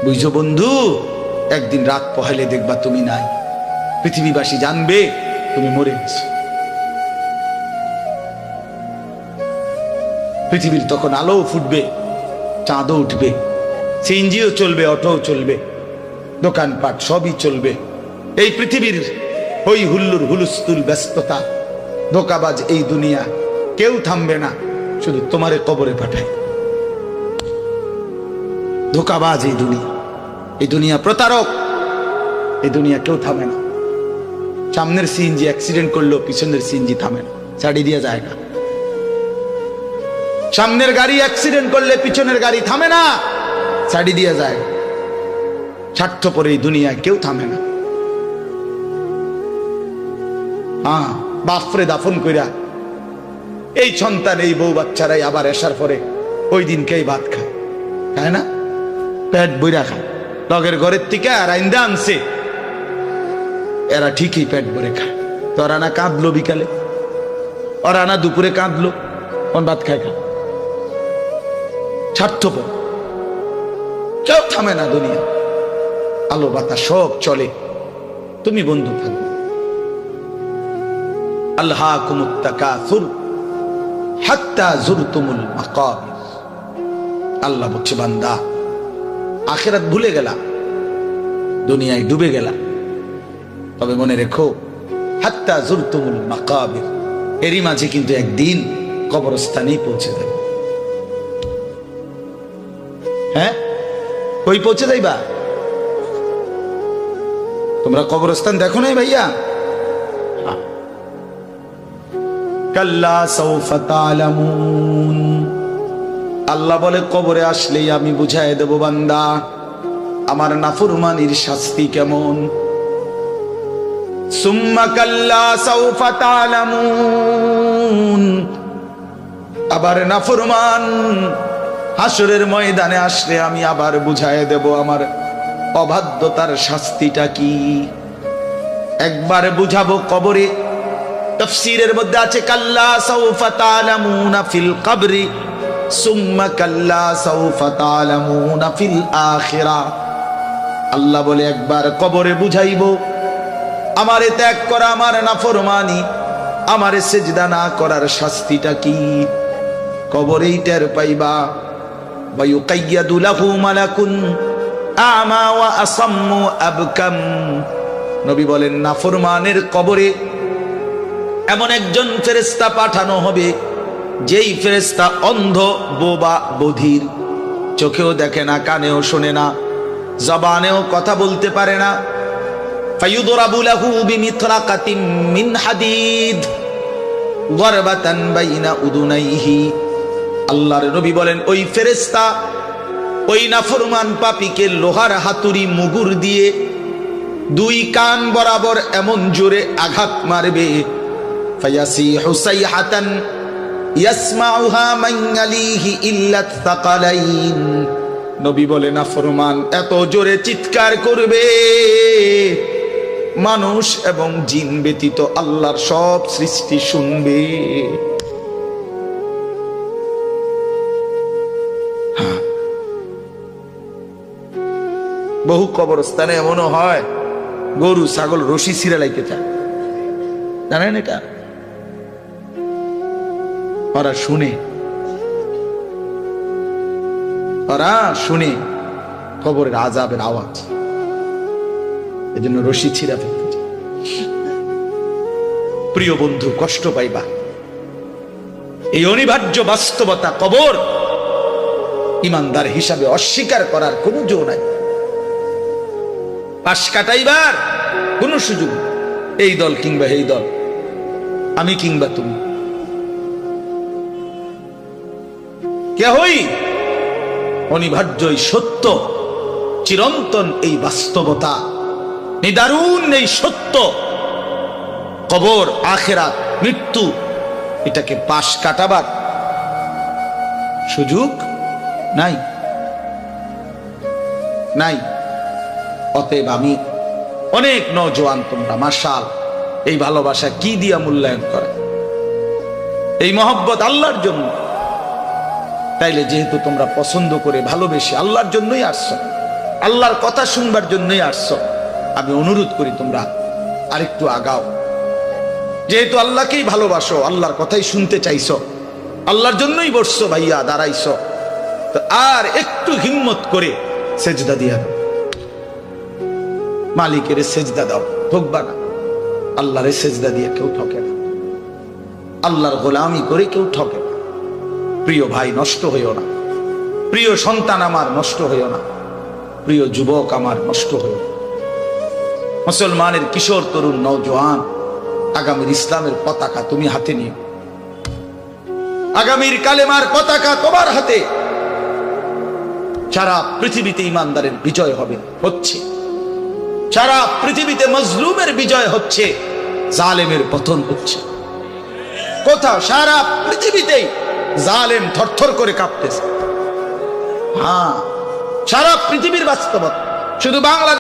বুঝছো বন্ধু, একদিন রাত পহেলে দেখবা তুমি নাই, পৃথিবীবাসী জানবে তুমি মরে গেছো। পৃথিবীর তখন আলো ফুটবে, চাঁদও উঠবে, সিএনজিও চলবে, অটোও চলবে, দোকানপাট সবই চলবে। এই পৃথিবীর হই হুল্লুর হুলুস্থুল ব্যস্ততা, ধোকাবাজ এই দুনিয়া, কেউ থামবে না, শুধু তোমারে কবরে পাঠায়। ধোকাবাজ এই দুনিয়া প্রতারক, এই দুনিয়া কেউ থামে না। সামনের সিএনজি অ্যাক্সিডেন্ট করলো, পিছনের সিএনজি থামে না, ছাড়ি দিয়ে যায় না। সামনের গাড়ি অ্যাক্সিডেন্ট করলে পিছনের গাড়ি থামে না, ছাড়ি দিয়ে যায়। স্বার্থপর এই দুনিয়ায় কেউ থামে না। হ্যাঁ, বাপরে দাফন কইরা এই সন্তান, এই বউ বাচ্চারাই আবার এসার পরে ওই দিনকেই ভাত খায়, তাই না? পেট বইরা খায়, লগের ঘরের থেকে আর আইন্দা আনছে, এরা ঠিকই পেট ভরে খায়। তো ওরা না কাঁদলো বিকালে, ওরা না দুপুরে কাঁদলো, কোন ভাত খায় খা। স্বার্থপর, কেউ থামে না দুনিয়া, আলো বাতাস সব চলে, তুমি বন্ধু থাকবে। আল্লাহকুমুত তাকাসুর হাত্তা যুরতুমুল মাকাবির। আল্লাহ বলছে, বান্দা আখিরাত ভুলে গেলা, দুনিয়ায় ডুবে গেলা, তবে মনে রেখো হাত্তা যুরতুমুল মাকাবির, এরই মাঝে কিন্তু একদিন কবরস্থানেই পৌঁছে যাবে। হ্যাঁ, কই পৌঁছে যাইবা? তোমরা কবরস্থান দেখো নাই ভাইয়া? কাল্লা সাউফা তা'লামুন। আল্লাহ বলে, কবরে আসলেই আমি বুঝাই দেব বান্দা আমার নাফরমানির শাস্তি কেমন। সুম্মা কাল্লা সাউফা তা'লামুন। আবার নাফরমান হাসরের ময়দানে আসলে আমি আবার বুঝাই দেব আমার অবাধ্যতার শাস্তিটা কি। একবার বুঝাবো কবরে। তাফসীরের মধ্যে আছে কাল্লা সাউফা তা'লামুনা ফিল কবরি সুম্মা কাল্লা সাউফা তা'লামুনা ফিল আখিরাহ। আল্লাহ বলে, একবার কবরে বুঝাইবো আমারে ত্যাগ করা, আমার নাফরমানি, আমারে সিজদা না করার শাস্তিটা কি। কবরেই টের পাইবা। ওয়া ইউকাইয়াদু লাহু মালাকুন আমা ওয়া আসাম্মু আবকাম। নবী বলেন, নাফরমানের কবরে এমন একজন ফেরেশতা পাঠানো হবে, যেই ফেরেশতা অন্ধ, বোবা, বধির, চোখেও দেখে না, কানেও শোনে না, জবানেও কথা বলতে পারে না। ফায়ুদরাবু লাহু বিমিতরাকাতিন মিন হাদিদ গরবাতান বাইনা উদুনাইহি। আল্লাহর নবী বলেন, ওই ফেরেশতা ওই নাফরমান পাপীকে লোহার হাতুড়ি মুগুর দিয়ে দুই কান বরাবর এমন জোরে আঘাত মারবে, ফায়াসিহু সাইহাতান ইয়াসমাউহা মান ইয়ালিহি ইল্লা তাকালাইন। নবী বলে, নাফরমান এত জোরে চিৎকার করবে, মানুষ এবং জিন ব্যতীত আল্লাহর সব সৃষ্টি শুনবে। বহু কবরস্থানে এমনও হয়, গরু ছাগল রশি ছিঁড়ে লাইতে চায়, জানেন এটা? ওরা শুনে কবরের আযাবের আওয়াজ, এজন্য রশি ছিঁড়া ফেলতে চায়। প্রিয় বন্ধু, কষ্ট পাইবা, এই অনিবার্য বাস্তবতা। কবর ইমানদার হিসাবে অস্বীকার করার কোনো জো নাই, পাশ কাটাইবার কোন সুযোগ। এই দল কিংবা এই দল, আমি কিংবা তুমি, কেহই অনিবার্য এই সত্য, চিরন্তন এই বাস্তবতা, নিদারুণ এই সত্য, কবর, আখিরাত, মৃত্যু, এটাকে পাশ কাটাবার সুযোগ নাই। অতএব আমি অনেক নওজোয়ান, তোমরা মাশাআল্লাহ এই ভালোবাসা কি দিয়া মূল্যায়ন করে, এই মহব্বত আল্লাহর জন্য। তাইলে যেহেতু তোমরা পছন্দ করে ভালোবেসে আল্লাহর জন্যই আসছো, আল্লাহর কথা শুনবার জন্যই আসছো। আমি অনুরোধ করি তোমরা আরেকটু আগাও। যেহেতু আল্লাহকেই ভালোবাসো, আল্লাহর কথাই শুনতে চাইছো, আল্লাহর জন্যই বসছো ভাইয়া, দাঁড়াইছো, তো আর একটু হিম্মত করে সেজদা দিয়া দাও, মালিকের সেজদা দাও, ঠকবা না। আল্লাহরে সেজদা দিয়ে কেউ ঠকে না, আল্লাহর গোলামি করে কেউ ঠকে না। প্রিয় ভাই, নষ্ট হইও না। প্রিয় সন্তান আমার, নষ্ট হইও না। প্রিয় যুবক আমার, নষ্ট হইও না। মুসলমানের কিশোর, তরুণ, নওজোয়ান, আগামীর ইসলামের পতাকা তুমি হাতে নিও। আগামীর কালেমার পতাকা তোমার হাতে। সারা পৃথিবীতে ইমানদারের বিজয় হবে, হচ্ছে। সারা পৃথিবীতে মজলুমের বিজয় হচ্ছে, জালেমের পতন হচ্ছে। কোথাও সারা পৃথিবীতেই জালেম থরথর করে কাঁপতেছে। হ্যাঁ, সারা পৃথিবীর বাস্তবতা, শুধু বাংলাদেশ